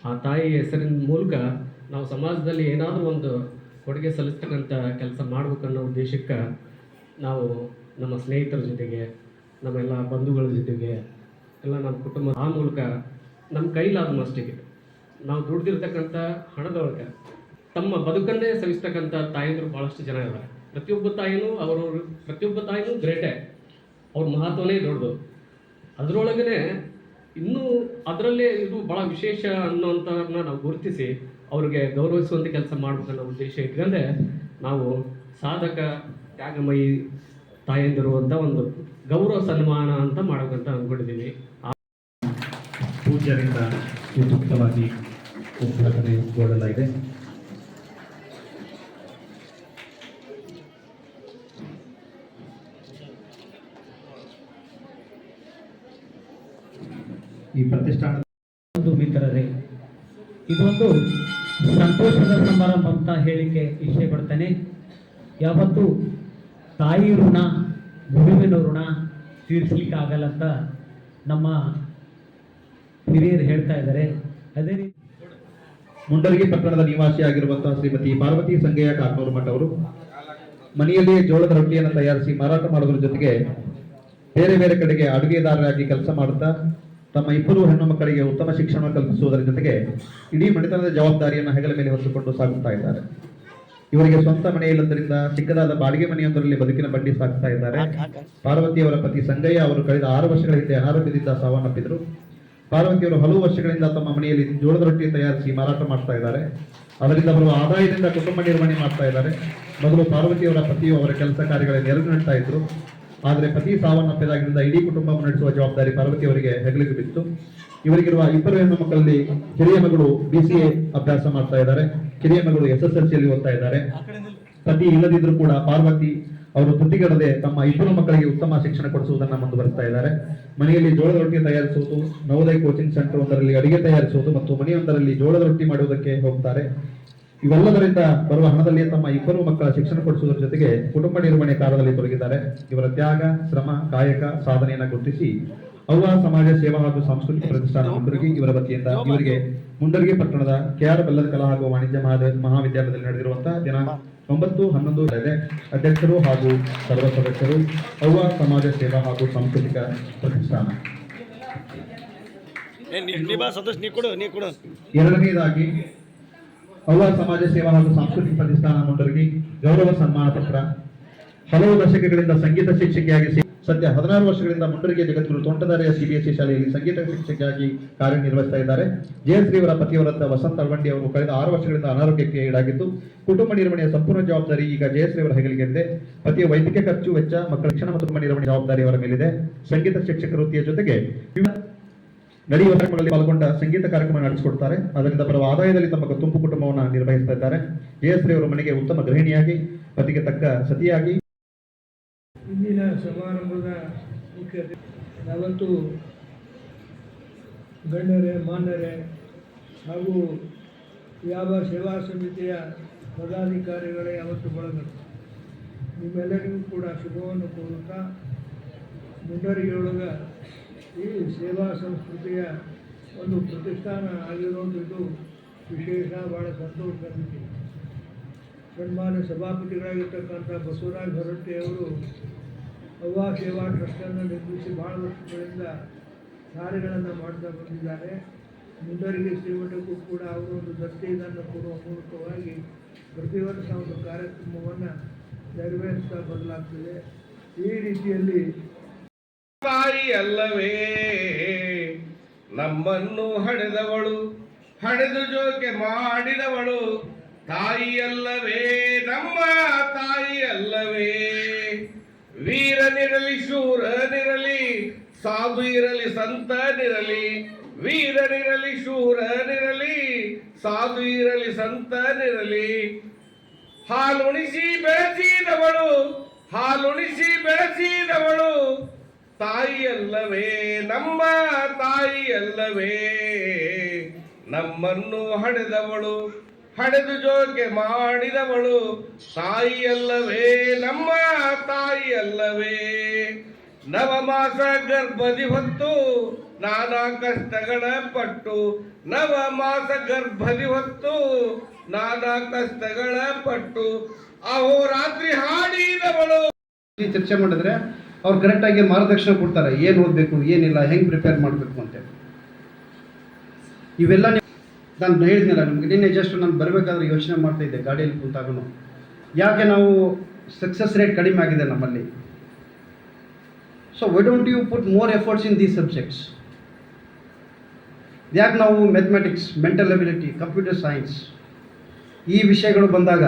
ಆ ತಾಯಿ ಹೆಸರಿನ ಮೂಲಕ ನಾವು ಸಮಾಜದಲ್ಲಿ ಏನಾದರೂ ಒಂದು ಕೊಡುಗೆ ಸಲ್ಲಿಸ್ತಕ್ಕಂಥ ಕೆಲಸ ಮಾಡಬೇಕನ್ನೋ ಉದ್ದೇಶಕ್ಕೆ ನಾವು ನಮ್ಮ ಸ್ನೇಹಿತರ ಜೊತೆಗೆ, ನಮ್ಮೆಲ್ಲ ಬಂಧುಗಳ ಜೊತೆಗೆ, ಎಲ್ಲ ನಮ್ಮ ಕುಟುಂಬ ಆ ಮೂಲಕ ನಮ್ಮ ಕೈಲಾದ ಮಷ್ಟಿಗೆ ನಾವು ದುಡ್ದಿರ್ತಕ್ಕಂಥ ಹಣದೊಳಗೆ ತಮ್ಮ ಬದುಕನ್ನೇ ಸವಿಸ್ತಕ್ಕಂಥ ತಾಯಂದಿರು ಭಾಳಷ್ಟು ಜನ ಇದ್ದಾರೆ. ಪ್ರತಿಯೊಬ್ಬ ತಾಯಿನೂ ಗ್ರೇಟೇ, ಅವ್ರ ಮಹತ್ವನೇ ದೊಡ್ಡದು. ಅದರೊಳಗೇ ಇನ್ನೂ ಅದರಲ್ಲೇ ಇದು ಭಾಳ ವಿಶೇಷ ಅನ್ನೋಂಥವ್ರನ್ನ ನಾವು ಗುರುತಿಸಿ ಅವ್ರಿಗೆ ಗೌರವಿಸುವಂಥ ಕೆಲಸ ಮಾಡ್ಬೇಕನ್ನೋ ಉದ್ದೇಶ ಇಟ್ಕೊಂಡೆ ನಾವು ಸಾಧಕ ತ್ಯಾಗಮಯಿ ತಾಯಂದಿರು ಅಂತ ಒಂದು ಗೌರವ ಸನ್ಮಾನ ಅಂತ ಮಾಡಬೇಕಂತ ಅಂದ್ಕೊಂಡಿದ್ದೀವಿ. ಪೂಜ್ಯರಿಂದ ಉಪಯುಕ್ತವಾಗಿ ಉದ್ಘಾಟನೆಗೊಳ್ಳಲಾಗಿದೆ. ಈ ಪ್ರತಿಷ್ಠಾನದ ಮಿತ್ರರೇ, ಇದೊಂದು ಸಂತೋಷದ ಸಮಾರಂಭ ಅಂತ ಹೇಳಿಕೆ ಇಷ್ಟೇ ಪಡ್ತೇನೆ. ಯಾವತ್ತು ತಾಯಿ ಋಣ, ಗುರುವಿನ ಋಣ ತೀರಿಸಲಿಕ್ಕೆ ಆಗಲ್ಲ ಅಂತ ನಮ್ಮ ಹಿರಿಯರು ಹೇಳ್ತಾ ಇದ್ದಾರೆ. ಅದೇ ರೀತಿ ಮುಂಡರಗಿ ಪಟ್ಟಣದ ನಿವಾಸಿಯಾಗಿರುವಂತಹ ಶ್ರೀಮತಿ ಪಾರ್ವತಿ ಸಂಗಯ್ಯ ಕಾಕನೂರು ಮಠ ಅವರು ಮನೆಯಲ್ಲಿ ಜೋಳದ ರೊಟ್ಟಿಯನ್ನು ತಯಾರಿಸಿ ಮಾರಾಟ ಮಾಡೋದ್ರ ಜೊತೆಗೆ ಬೇರೆ ಬೇರೆ ಕಡೆಗೆ ಅಡುಗೆದಾರರಾಗಿ ಕೆಲಸ ಮಾಡುತ್ತಾ ತಮ್ಮ ಇಬ್ಬರು ಹೆಣ್ಣು ಮಕ್ಕಳಿಗೆ ಉತ್ತಮ ಶಿಕ್ಷಣ ಕಲ್ಪಿಸುವುದರ ಜೊತೆಗೆ ಇಡೀ ಮನೆತನದ ಜವಾಬ್ದಾರಿಯನ್ನು ಹೆಗಲ ಮೇಲೆ ಹೊತ್ತುಕೊಂಡು ಸಾಗುತ್ತಾ ಇದ್ದಾರೆ. ಇವರಿಗೆ ಸ್ವಂತ ಮನೆ ಇಲ್ಲದರಿಂದ ಚಿಕ್ಕದಾದ ಬಾಡಿಗೆ ಮನೆಯೊಂದರಲ್ಲಿ ಬದುಕಿನ ಬಂಡಿ ಸಾಗ್ತಾ ಇದ್ದಾರೆ. ಪಾರ್ವತಿಯವರ ಪತಿ ಸಂಗಯ್ಯ ಅವರು ಕಳೆದ 6 ವರ್ಷಗಳ ಹಿಂದೆ ಅನಾರೋಗ್ಯದಿಂದ ಸಾವನ್ನಪ್ಪಿದರು. ಪಾರ್ವತಿಯವರು ಹಲವು ವರ್ಷಗಳಿಂದ ತಮ್ಮ ಮನೆಯಲ್ಲಿ ಜೋಳದ ರೊಟ್ಟಿ ತಯಾರಿಸಿ ಮಾರಾಟ ಮಾಡ್ತಾ ಇದ್ದಾರೆ. ಅದರಿಂದ ಬರುವ ಆದಾಯದಿಂದ ಕುಟುಂಬ ನಿರ್ವಹಣೆ ಮಾಡ್ತಾ ಇದ್ದಾರೆ. ಮೊದಲು ಪಾರ್ವತಿಯವರ ಪತಿಯು ಅವರ ಕೆಲಸ ಕಾರ್ಯಗಳಲ್ಲಿ ನೆರವು ನೀಡ್ತಾ ಇದ್ರು. ಆದರೆ ಪತಿ ಸಾವನ್ನಪ್ಪಿದಾಗಿನಿಂದ ಇಡೀ ಕುಟುಂಬ ನಡೆಸುವ ಜವಾಬ್ದಾರಿ ಪಾರ್ವತಿಯವರಿಗೆ ಹೆಗಲಿಗೆ ಬಿತ್ತು. ಇವರಿಗಿರುವ ಇಬ್ಬರು ಹೆಣ್ಣು ಮಕ್ಕಳಲ್ಲಿ ಹಿರಿಯ ಮಗಳು BCA ಅಭ್ಯಾಸ ಮಾಡ್ತಾ ಇದ್ದಾರೆ. ಕಿರಿಯ ಮಗಳು SSLCಯಲ್ಲಿ ಓದ್ತಾ ಇದ್ದಾರೆ. ಪತಿ ಇಲ್ಲದಿದ್ರೂ ಕೂಡ ಪಾರ್ವತಿ ಅವರು ತುಟಿಗಡದೆ ತಮ್ಮ ಇಬ್ಬರು ಮಕ್ಕಳಿಗೆ ಉತ್ತಮ ಶಿಕ್ಷಣ ಕೊಡಿಸುವುದನ್ನು ಮುಂದುವರಿಸ್ತಾ ಇದ್ದಾರೆ. ಮನೆಯಲ್ಲಿ ಜೋಳದ ರೊಟ್ಟಿ ತಯಾರಿಸುವುದು, ನವೋದಯ ಕೋಚಿಂಗ್ ಸೆಂಟರ್ ಒಂದರಲ್ಲಿ ಅಡಿಗೆ ತಯಾರಿಸುವುದು ಮತ್ತು ಮನೆಯೊಂದರಲ್ಲಿ ಜೋಳದ ರೊಟ್ಟಿ ಮಾಡುವುದಕ್ಕೆ ಹೋಗ್ತಾರೆ. ಇವೆಲ್ಲದರಿಂದ ಬರುವ ಹಣದಲ್ಲಿ ತಮ್ಮ ಇಬ್ಬರು ಮಕ್ಕಳ ಶಿಕ್ಷಣ ಕೊಡಿಸುವುದರ ಜೊತೆಗೆ ಕುಟುಂಬ ನಿರ್ವಹಣೆ ಕಾರ್ಯದಲ್ಲಿ ತೊಡಗಿದ್ದಾರೆ. ಇವರ ತ್ಯಾಗ, ಶ್ರಮ, ಕಾಯಕ ಸಾಧನೆಯನ್ನು ಗುರುತಿಸಿ ಅವ್ವ ಸಮಾಜ ಸೇವಾ ಹಾಗೂ ಸಾಂಸ್ಕೃತಿಕ ಪ್ರತಿಷ್ಠಾನ ಮುಂಡರಗಿ ಇವರ ವತಿಯಿಂದ ಇವರಿಗೆ ಮುಂಡರಗಿ ಪಟ್ಟಣದ KR ಬೆಲ್ಲದ ಕಲಾ ಹಾಗೂ ವಾಣಿಜ್ಯ ಮಹಾವಿದ್ಯಾಲಯದಲ್ಲಿ ನಡೆದಿರುವಂತಹ ದಿನಾಂಕ 9/11 ಅಧ್ಯಕ್ಷರು ಹಾಗೂ ಸರ್ವ ಸದಸ್ಯರು ಅವ್ವ ಸಮಾಜ ಸೇವಾ ಹಾಗೂ ಸಾಂಸ್ಕೃತಿಕ ಪ್ರತಿಷ್ಠಾನ. ಎರಡನೇದಾಗಿ ಅವ್ವ ಸಮಾಜ ಸೇವಾ ಹಾಗೂ ಸಾಂಸ್ಕೃತಿಕ ಪ್ರತಿಷ್ಠಾನ ಮುಂಡರಗಿ ಗೌರವ ಸನ್ಮಾನ ಪತ್ರ. ಹಲವು ದಶಕಗಳಿಂದ ಸಂಗೀತ ಶಿಕ್ಷಕಿಯಾಗಿ ಸದ್ಯ 16 ವರ್ಷಗಳಿಂದ ಮುಂಡರಗಿ ಜಗದ್ಗುರು ತೋಂಟದಾರ್ಯ CBSE ಶಾಲೆಯಲ್ಲಿ ಸಂಗೀತ ಶಿಕ್ಷಕಿಯಾಗಿ ಕಾರ್ಯನಿರ್ವಹಿಸ್ತಾ ಇದ್ದಾರೆ. ಜಯಶ್ರೀ ಅವರ ಪತಿಯವರಾದ ವಸಂತ ಅಳ್ವಂಡಿ ಅವರು ಕಳೆದ 6 ವರ್ಷಗಳಿಂದ ಅನಾರೋಗ್ಯಕ್ಕೆ ಈಡಾಗಿದ್ದು ಕುಟುಂಬ ನಿರ್ವಹಣೆಯ ಸಂಪೂರ್ಣ ಜವಾಬ್ದಾರಿ ಈಗ ಜಯಶ್ರೀ ಅವರ ಹೆಗಲಿಗಿದೆ. ಪತಿಯ ವೈದ್ಯಕೀಯ ಖರ್ಚು ವೆಚ್ಚ, ಮಕ್ಕಳ ಶಿಕ್ಷಣ ಮತ್ತು ಕುಟುಂಬ ನಿರ್ವಹಣೆ ಜವಾಬ್ದಾರಿ ಅವರ ಮೇಲಿದೆ. ಸಂಗೀತ ಶಿಕ್ಷಕ ವೃತ್ತಿಯ ಜೊತೆಗೆ ನಡೆಯುವ ಕಾರ್ಯಕ್ರಮಗಳಲ್ಲಿ ಪಾಲ್ಗೊಂಡ ಸಂಗೀತ ಕಾರ್ಯಕ್ರಮ ನಡೆಸಿಕೊಡ್ತಾರೆ. ಅದರಿಂದ ಬರುವ ಆದಾಯದಲ್ಲಿ ತಮ್ಮ ತುಂಬು ಕುಟುಂಬವನ್ನು ನಿರ್ವಹಿಸ್ತಾ ಇದ್ದಾರೆ. ಜಯಶ್ರೀ ಅವರ ಮನೆಗೆ ಉತ್ತಮ ಗೃಹಿಣಿಯಾಗಿ, ಪತಿಗೆ ತಕ್ಕ ಸತಿಯಾಗಿ ಇಂದಿನ ಸಮಾರಂಭದ ಮುಖ್ಯ ಯಾವತ್ತು ಗಣ್ಯರೇ, ಮಾನ್ಯರೇ ಹಾಗೂ ಯಾವ ಸೇವಾ ಸಮಿತಿಯ ಪದಾಧಿಕಾರಿಗಳೇ ಯಾವತ್ತು ಬಳಗ ನಿಮ್ಮೆಲ್ಲರಿಗೂ ಕೂಡ ಶುಭವನ್ನು ಕೋರುತ್ತಾ, ಮುಂಡರಗಿಯೊಳಗೆ ಈ ಸೇವಾ ಸಂಸ್ಕೃತಿಯ ಒಂದು ಪ್ರತಿಷ್ಠಾನ ಆಗಿರುವಂಥದ್ದು ವಿಶೇಷ, ಭಾಳ ಸಂತೋಷ ಸಂಗತಿ. ಸನ್ಮಾನ್ಯ ಸಭಾಪತಿಗಳಾಗಿರ್ತಕ್ಕಂಥ ಬಸವರಾಜ ಹೊರಟ್ಟಿಯವರು ಅವ್ವ ಸೇವಾ ಟ್ರಸ್ಟನ್ನು ನಿರ್ಮಿಸಿ ಭಾಳ ವರ್ಷಗಳಿಂದ ಕಾರ್ಯಗಳನ್ನು ಮಾಡ್ತಾ ಬಂದಿದ್ದಾರೆ. ಮುಂಡರಗಿ ಶ್ರೀಮಠಕ್ಕೂ ಕೂಡ ಅವರು ಒಂದು ದತ್ತಿಯನ್ನು ಕೊಡುವ ಮೂಲಕವಾಗಿ ಪ್ರತಿ ವರ್ಷ ಒಂದು ಕಾರ್ಯಕ್ರಮವನ್ನು ನೆರವೇರಿಸ್ತಾ ಬದಲಾಗ್ತದೆ. ಈ ರೀತಿಯಲ್ಲಿ ತಾಯಿ ಅಲ್ಲವೇ ನಮ್ಮನ್ನು ಹಡೆದವಳು, ಹಡೆದು ಜೋಕೆ ಮಾಡಿದವಳು, ತಾಯಿಯಲ್ಲವೇ ನಮ್ಮ ತಾಯಿಯಲ್ಲವೇ. ವೀರನಿರಲಿ ಶೂರನಿರಲಿ, ಸಾಧು ಇರಲಿ ಸಂತನಿರಲಿ, ವೀರನಿರಲಿ ಶೂರನಿರಲಿ, ಸಾಧು ಇರಲಿ ಸಂತನಿರಲಿ. ಹಾಲುಣಿಸಿ ಬೆಳೆಸಿದವಳು, ಹಾಲುಣಿಸಿ ಬೆಳೆಸಿದವಳು, ತಾಯಿಯಲ್ಲವೇ ನಮ್ಮ ತಾಯಿಯಲ್ಲವೇ. ನಮ್ಮನ್ನು ಹಡೆದವಳು, ಹಡೆದು ಜೋಕೆ ಮಾಡಿದವಳು, ತಾಯಿಯಲ್ಲವೇ ನಮ್ಮ ತಾಯಿಯಲ್ಲವೇ. ನವಮಾಸ ಗರ್ಭದಿ ಹೊತ್ತು ನಾನಾ ಕಷ್ಟಗಳ ಪಟ್ಟು ನವ ಮಾಸ ಗರ್ಭದಿ ಹೊತ್ತು ನಾನಾ ಕಷ್ಟಗಳ ಪಟ್ಟು ಅಹೋರಾತ್ರಿ ಹಾಡಿದವಳು. ಚರ್ಚೆ ಮಾಡಿದ್ರೆ ಅವ್ರು ಕರೆಕ್ಟಾಗಿ ಮಾರ್ಗದರ್ಶನ ಕೊಡ್ತಾರೆ, ಏನು ಓದಬೇಕು ಏನಿಲ್ಲ, ಹೆಂಗೆ ಪ್ರಿಪೇರ್ ಮಾಡಬೇಕು ಅಂತೇಳಿ. ಇವೆಲ್ಲ ನಾನು ಹೇಳಿದ್ನಲ್ಲ ನಿಮಗೆ ನಿನ್ನೆ ಜಸ್ಟ್ ನಾನು ಬರಬೇಕಾದ್ರೆ ಯೋಚನೆ ಮಾಡ್ತಾ ಇದ್ದೆ ಗಾಡಿಯಲ್ಲಿ ಕುಂತಾಗೂ, ಯಾಕೆ ನಾವು ಸಕ್ಸಸ್ ರೇಟ್ ಕಡಿಮೆ ಆಗಿದೆ ನಮ್ಮಲ್ಲಿ. So why don't you put more efforts in these subjects. ಯಾಕೆ ನಾವು mathematics, mental ability, computer science ಈ ವಿಷಯಗಳು ಬಂದಾಗ